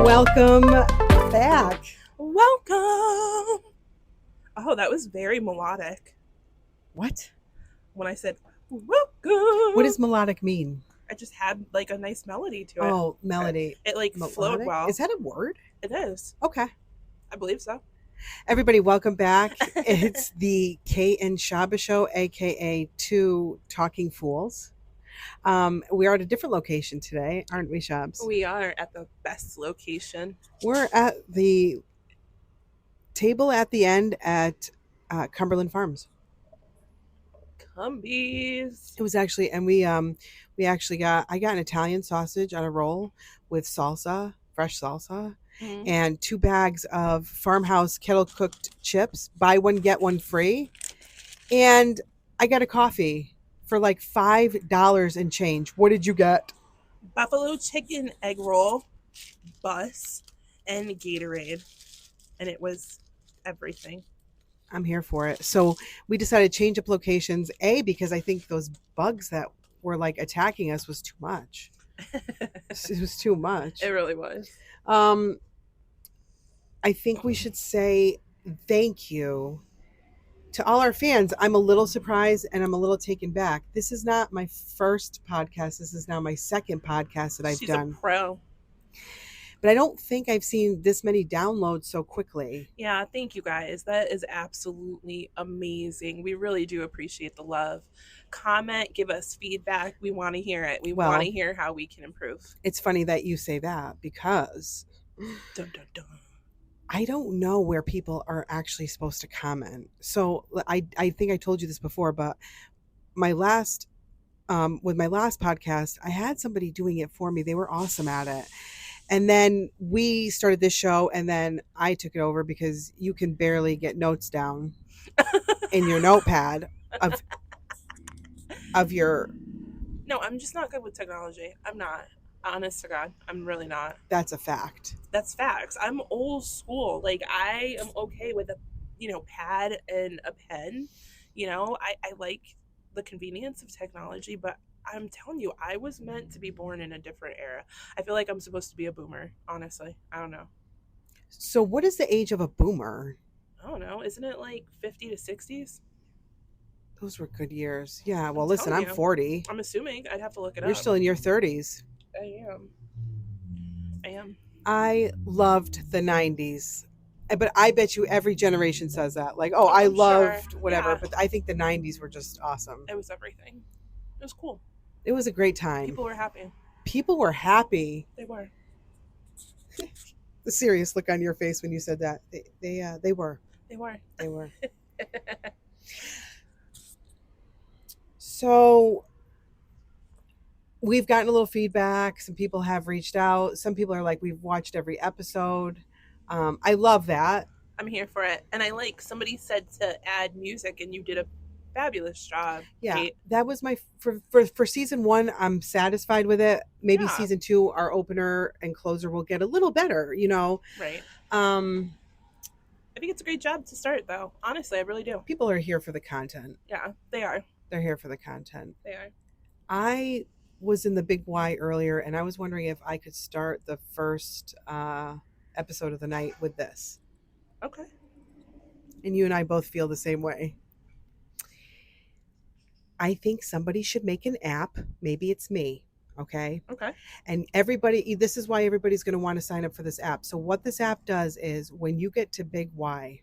Welcome back. Welcome. Oh, that was very melodic What? when I said welcome. What does melodic mean? I just had like a nice melody to it. Oh, melody. It like flowed Melodic? well. Is that a word? It is. Okay. I believe so. Everybody, welcome back. It's the KATE Shaba Show, aka Two Talking Fools. We are at a different location today, aren't we, Shabs? We are at the best location. We're at the table at the end at Cumberland Farms. Cumbies. It was actually, and I got an Italian sausage on a roll with salsa, fresh salsa, and 2 bags of Farmhouse kettle cooked chips. Buy one, get one free. And I got a coffee for like $5 and change. What did you get? Buffalo chicken egg roll, bus, and Gatorade. And it was everything. I'm here for it. So we decided to change up locations, because I think those bugs that were like attacking us was too much. It was too much. It really was. I think we should say thank you to all our fans. I'm a little surprised and I'm a little taken back. This is not my first podcast. This is now my second podcast that I've done. She's a pro. But I don't think I've seen this many downloads so quickly. Yeah, thank you guys. That is absolutely amazing. We really do appreciate the love. Comment, give us feedback. We want to hear it. We want to hear how we can improve. It's funny that you say that because dun, dun, dun. I don't know where people are actually supposed to comment. So I think I told you this before, but my last with my last podcast, I had somebody doing it for me. They were awesome at it. And then we started this show, and then I took it over because you can barely get notes down in your notepad of your. No, I'm just not good with technology. I'm not. Honest to God, I'm really not. That's a fact. That's facts. I'm old school. Like, I am okay with a, pad and a pen. I like the convenience of technology, but I'm telling you, I was meant to be born in a different era. I feel like I'm supposed to be a boomer, honestly. I don't know. So what is the age of a boomer? I don't know. Isn't it like 50 to 60s? Those were good years. Yeah, well, listen, I'm 40. I'm assuming. I'd have to look it up. You're still in your 30s. I am. I loved the 90s. But I bet you every generation says that. Like, I loved whatever. Yeah. But I think the 90s were just awesome. It was everything. It was cool. It was a great time. People were happy. People were happy. They were. The serious look on your face when you said that. They were. They were. They were. So we've gotten a little feedback. Some people have reached out. Some people are like, we've watched every episode. I love that. I'm here for it. And I like, somebody said to add music, and you did a fabulous job. Yeah, Kate. That was my for season 1. I'm satisfied with it. Maybe season 2, our opener and closer will get a little better. Right. I think it's a great job to start, though. Honestly, I really do. People are here for the content. Yeah, they are. They're here for the content. They are. I was in the Big Y earlier, and I was wondering if I could start the first episode of the night with this. Okay. And you and I both feel the same way. I think somebody should make an app. Maybe it's me. Okay. And this is why everybody's going to want to sign up for this app. So what this app does is when you get to Big Y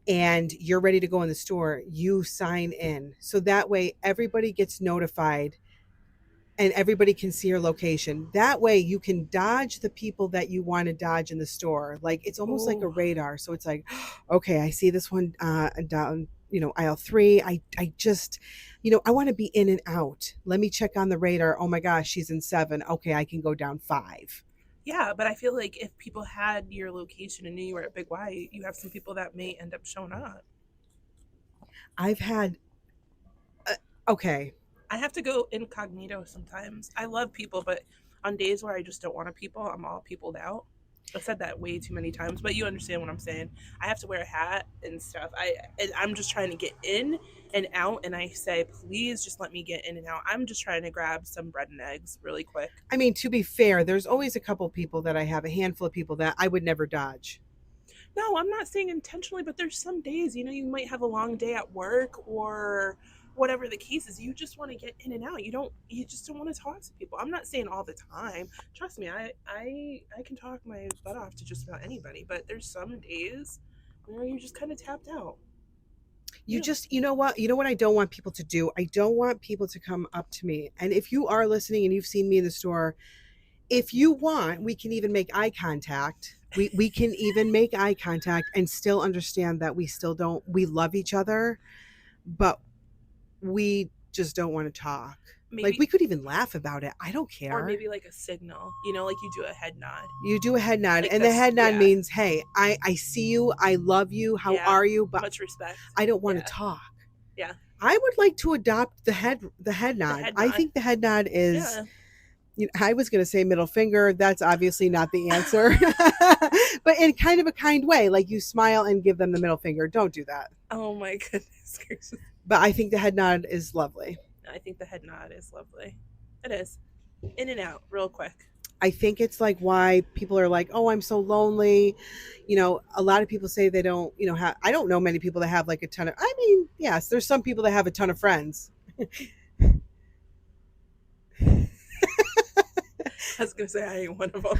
and you're ready to go in the store, you sign in. So that way everybody gets notified and everybody can see your location. That way you can dodge the people that you want to dodge in the store. Like, it's almost like a radar. So it's like, okay, I see this one down, aisle 3. I just, I want to be in and out. Let me check on the radar. Oh my gosh, she's in 7. Okay, I can go down 5. Yeah, but I feel like if people had your location and knew you were at Big Y, you have some people that may end up showing up. I've had, okay. I have to go incognito sometimes. I love people, but on days where I just don't want to people, I'm all peopled out. I've said that way too many times, but you understand what I'm saying. I have to wear a hat and stuff. I'm just trying to get in and out, and I say, please just let me get in and out. I'm just trying to grab some bread and eggs really quick. I mean, to be fair, there's always a couple people that I have, a handful of people that I would never dodge. No, I'm not saying intentionally, but there's some days, you might have a long day at work or whatever the case is. You just want to get in and out. You just don't want to talk to people. I'm not saying all the time. Trust me, I can talk my butt off to just about anybody, but there's some days where you just kind of tapped out. You know what I don't want people to do? I don't want people to come up to me. And if you are listening and you've seen me in the store, if you want, we can even make eye contact. We can even make eye contact and still understand that we love each other, but we just don't want to talk. Maybe, like we could even laugh about it. I don't care. Or maybe like a signal, like you do a head nod. You do a head nod, like, and the head nod means, hey, I see you, I love you, how are you? But much respect. I don't want to talk. Yeah. I would like to adopt the head nod. I think the head nod is I was going to say middle finger. That's obviously not the answer. But in kind of a kind way, like you smile and give them the middle finger. Don't do that. Oh my goodness. But I think the head nod is lovely. I think the head nod is lovely. It is. In and out real quick. I think it's like why people are like, oh, I'm so lonely. A lot of people say they don't, I don't know many people that have like a ton of, yes, there's some people that have a ton of friends. I was going to say I ain't one of them.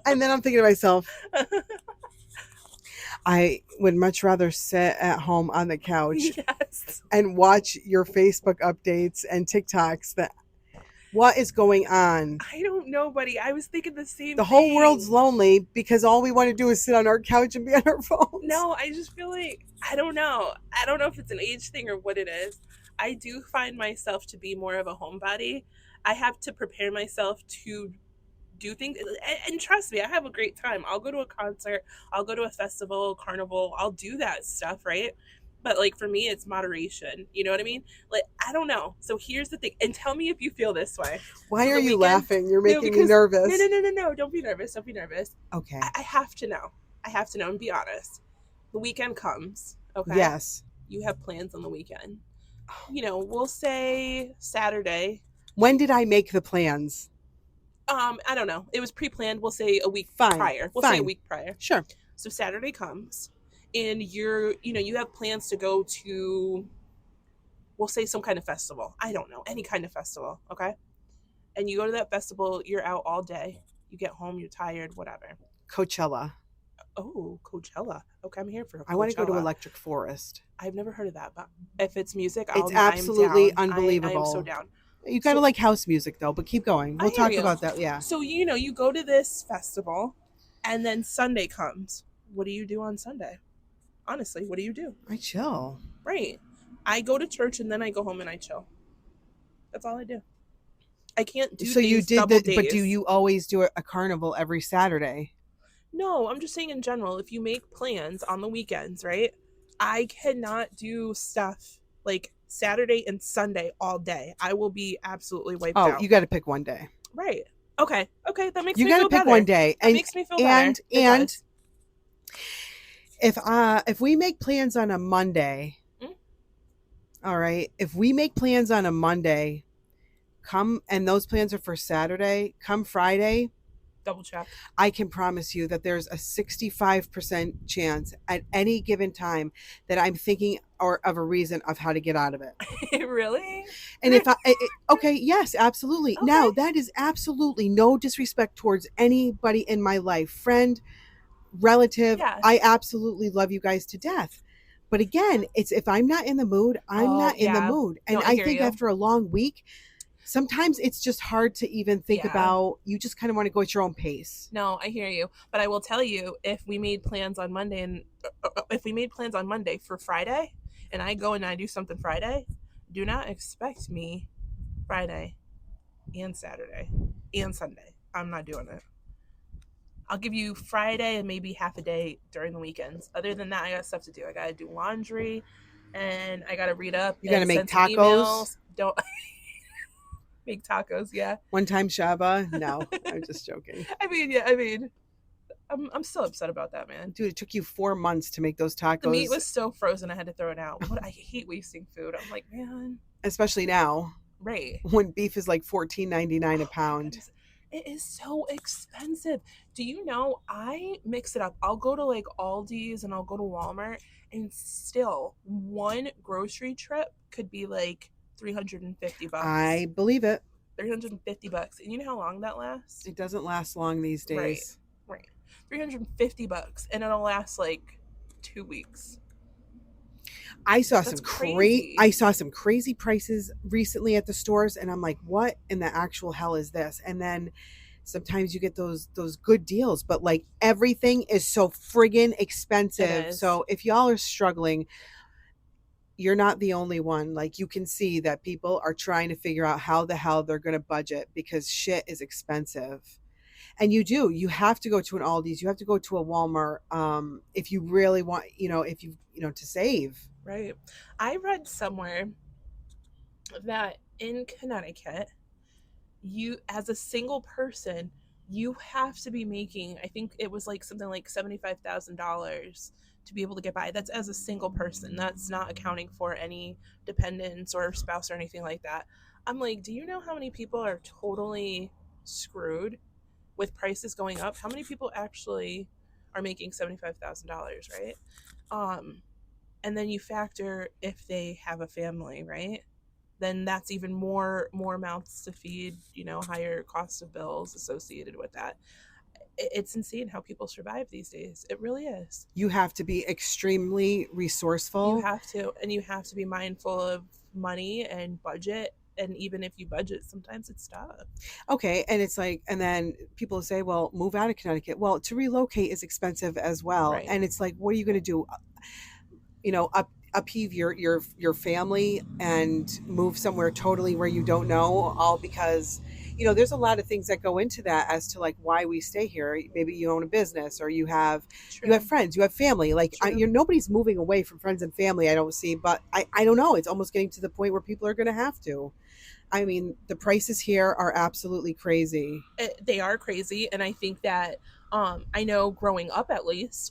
And then I'm thinking to myself, I would much rather sit at home on the couch and watch your Facebook updates and TikToks. What is going on? I don't know, buddy. I was thinking the same thing. The whole world's lonely because all we want to do is sit on our couch and be on our phones. No, I just feel like, I don't know. I don't know if it's an age thing or what it is. I do find myself to be more of a homebody. I have to prepare myself to do things, and trust me, I have a great time. I'll go to a concert, I'll go to a festival, carnival, I'll do that stuff, right? But like for me, it's moderation. You know what I mean? Like, I don't know. So here's the thing, and tell me if you feel this way. Why are you laughing? You're making me nervous. No. Don't be nervous. Okay. I have to know. And be honest. The weekend comes. Okay. Yes. You have plans on the weekend. We'll say Saturday. When did I make the plans? I don't know. It was pre-planned. We'll say a week prior. Say a week prior. Sure. So Saturday comes, and you have plans to go to, we'll say some kind of festival. I don't know, any kind of festival. Okay. And you go to that festival. You're out all day. You get home. You're tired. Whatever. Coachella. Oh, Coachella. Okay, I'm here for Coachella. I want to go to Electric Forest. I've never heard of that, but if it's music, it's absolutely unbelievable. I am so down. You gotta like house music though, but keep going. We'll talk about that. Yeah. So you go to this festival, and then Sunday comes. What do you do on Sunday? Honestly, what do you do? I chill. Right. I go to church and then I go home and I chill. That's all I do. I can't do. So you did that, but do you always do a carnival every Saturday? No, I'm just saying in general. If you make plans on the weekends, right? I cannot do stuff like Saturday and Sunday all day. I will be absolutely wiped out. Oh, you got to pick one day. Right. Okay. That makes me feel better. You got to pick one day. That makes me feel better. And if we make plans on a Monday, all right, if we make plans on a Monday, and those plans are for Saturday, come Friday, double check. I can promise you that there's a 65% chance at any given time that I'm thinking of a reason of how to get out of it. Really? And okay, yes, absolutely. Okay. Now, that is absolutely no disrespect towards anybody in my life, friend, relative. Yes. I absolutely love you guys to death. But again, it's if I'm not in the mood, I'm not in the mood. And I think after a long week, sometimes it's just hard to even think about. You just kind of want to go at your own pace. No, I hear you. But I will tell you, if we made plans on Monday for Friday, and I go and I do something Friday, do not expect me Friday and Saturday and Sunday. I'm not doing it. I'll give you Friday and maybe half a day during the weekends. Other than that, I got stuff to do. I got to do laundry, and I got to read up. You got to make tacos. Don't make tacos. Yeah. One time Shaba. No, I'm just joking. I mean, I'm still upset about that, man. Dude, it took you 4 months to make those The meat tacos, was so frozen, I had to throw it out. What I hate wasting food. I'm like, man, especially now right. when beef is like $14.99 a Oh my pound. goodness. It is so expensive. Do you know I mix it up? I'll go to like Aldi's and I'll go to Walmart, and still one grocery trip could be like 350 bucks. I believe it. 350 bucks. And you know how long that lasts? It doesn't last long these Right. days. Right. 350 bucks and it'll last like 2 weeks. That's crazy. I saw some crazy prices recently at the stores, and I'm like, what in the actual hell is this? And then sometimes you get those good deals, but like everything is so friggin' expensive. So if y'all are struggling, you're not the only one. Like, you can see that people are trying to figure out how the hell they're going to budget because shit is expensive. And you have to go to an Aldi's, you have to go to a Walmart, if you really want, if to save. Right. I read somewhere that in Connecticut, you, as a single person, you have to be making, I think it was like something like $75,000 to be able to get by. That's as a single person. That's not accounting for any dependents or spouse or anything like that. I'm like, do you know how many people are totally screwed with prices going up? How many people actually are making $75,000, right? And then you factor if they have a family, right? Then that's even more mouths to feed, higher cost of bills associated with that. It's insane how people survive these days. It really is. You have to be extremely resourceful. You have to, and you have to be mindful of money and budget. And even if you budget, sometimes it's tough. Okay, and it's like, and then people say, well, move out of Connecticut. Well, to relocate is expensive as well. Right. And it's like, what are you going to do? Upheave your family and move somewhere totally where you don't know, all because there's a lot of things that go into that as to like why we stay here. Maybe you own a business, or you have friends, you have family. Like, nobody's moving away from friends and family, I don't see. But I don't know, it's almost getting to the point where people are going to have to. I mean, the prices here are absolutely crazy. They are crazy, and I think that I know growing up, at least,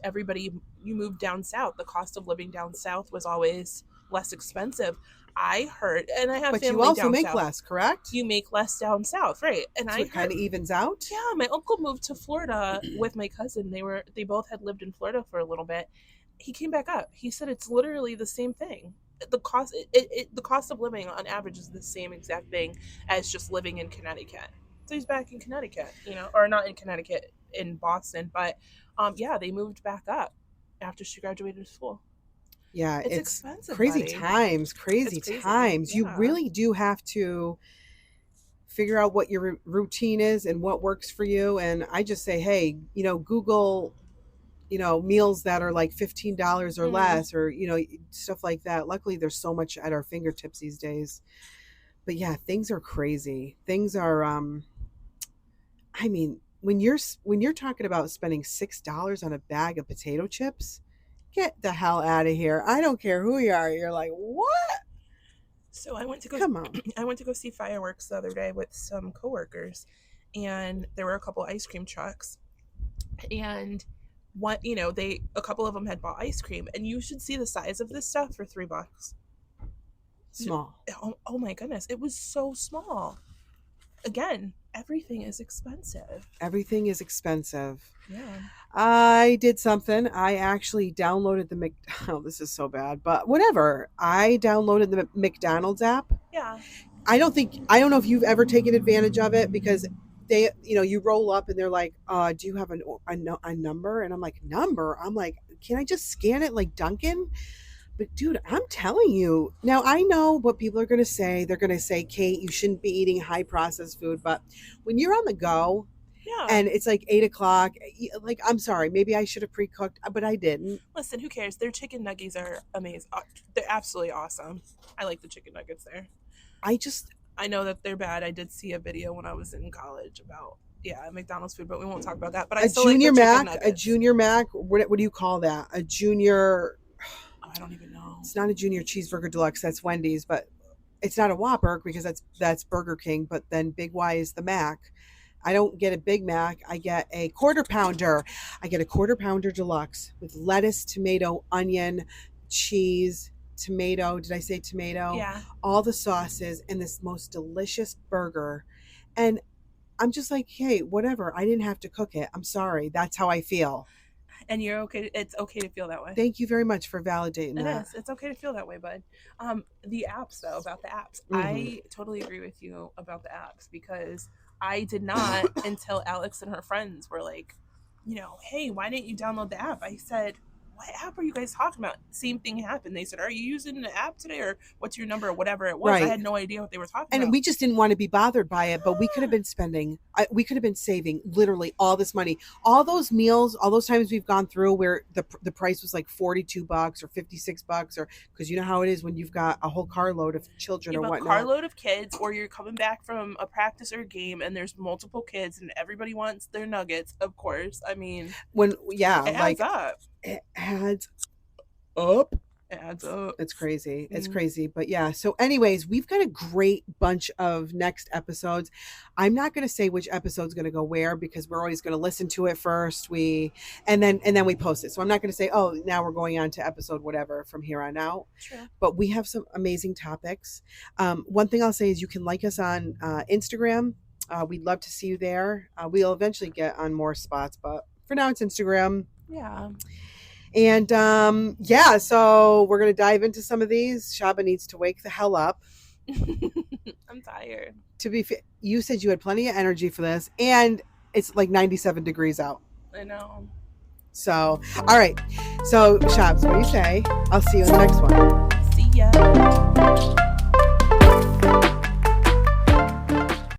you moved down south. The cost of living down south was always less expensive. I heard, and I have but family you also down make south. less, correct? You make less down south, right? And so it kind of evens out. Yeah, my uncle moved to Florida with my cousin. They both had lived in Florida for a little bit. He came back up. He said it's literally the same thing. The cost of living on average is the same exact thing as just living in Connecticut. So he's back in Connecticut, or not in Connecticut, in Boston. But yeah, they moved back up after she graduated school. Yeah, it's expensive. Crazy buddy. times. Yeah. You really do have to figure out what your routine is and what works for you. And I just say, hey, Google, meals that are like $15 or less, or stuff like that. Luckily, there's so much at our fingertips these days. But yeah, things are crazy. Things are I mean, when you're talking about spending $6 on a bag of potato chips, get the hell out of here. I don't care who you are. You're like, what? So I went to go. Come on. I went to go see fireworks the other day with some coworkers, and there were a couple ice cream trucks, and a couple of them had bought ice cream, and you should see the size of this stuff for $3. Small. Oh my goodness, it was so small. Again, everything is expensive. Everything is expensive. Yeah. I did something. I actually downloaded the oh, this is so bad, but whatever. I downloaded the McDonald's app. Yeah. I don't know if you've ever taken advantage of it, because they, you roll up and they're like, do you have a number? And I'm like, number? I'm like, can I just scan it like Dunkin'? But dude, I'm telling you, now I know what people are going to say. They're going to say, Kate, you shouldn't be eating high processed food. But when you're on the go, yeah, and it's like 8:00, like, I'm sorry, maybe I should have pre-cooked, but I didn't. Listen, who cares? Their chicken nuggets are amazing. They're absolutely awesome. I like the chicken nuggets there. I know that they're bad. I did see a video when I was in college about McDonald's food, but we won't talk about that. But I still like the chicken nuggets. A junior Mac. What do you call that? A junior. I don't even know. It's not a junior cheeseburger deluxe. That's Wendy's, but it's not a Whopper because that's Burger King. But then Big Y is the Mac. I don't get a Big Mac. I get a quarter pounder. I get a quarter pounder deluxe with lettuce, tomato, onion, cheese, tomato. Did I say tomato? Yeah. All the sauces and this most delicious burger. And I'm just like, hey, whatever. I didn't have to cook it. I'm sorry. That's how I feel. And you're okay. It's okay to feel that way. Thank you very much for validating It that. is. It's okay to feel that way, bud. The apps, though, about the apps, I totally agree with you about the apps, because I did not until Alex and her friends were like, hey, why didn't you download the app? I said, what app are you guys talking about? Same thing happened. They said, are you using the app today, or what's your number, or whatever it was? Right. I had no idea what they were talking And about. we just didn't want to be bothered by it, but we could have been we could have been saving literally all this money. All those meals, all those times we've gone through where the price was like $42 or $56, or because you know how it is when you've got a whole carload of children or whatnot. A carload of kids, or you're coming back from a practice or a game and there's multiple kids and everybody wants their nuggets, of course. I mean, it adds up. It adds up. It adds up. It's crazy. It's crazy. But yeah. So anyways, we've got a great bunch of next episodes. I'm not going to say which episode's going to go where, because we're always going to listen to it first. And then we post it. So I'm not going to say, oh, now we're going on to episode whatever from here on out. True. But we have some amazing topics. One thing I'll say is you can like us on Instagram. We'd love to see you there. We'll eventually get on more spots, but for now it's Instagram. Yeah. And so we're going to dive into some of these. Shaba needs to wake the hell up. I'm tired. To be fair, you said you had plenty of energy for this, and it's like 97 degrees out. I know. So, all right. So, Shabs, what do you say? I'll see you in the next one. See ya.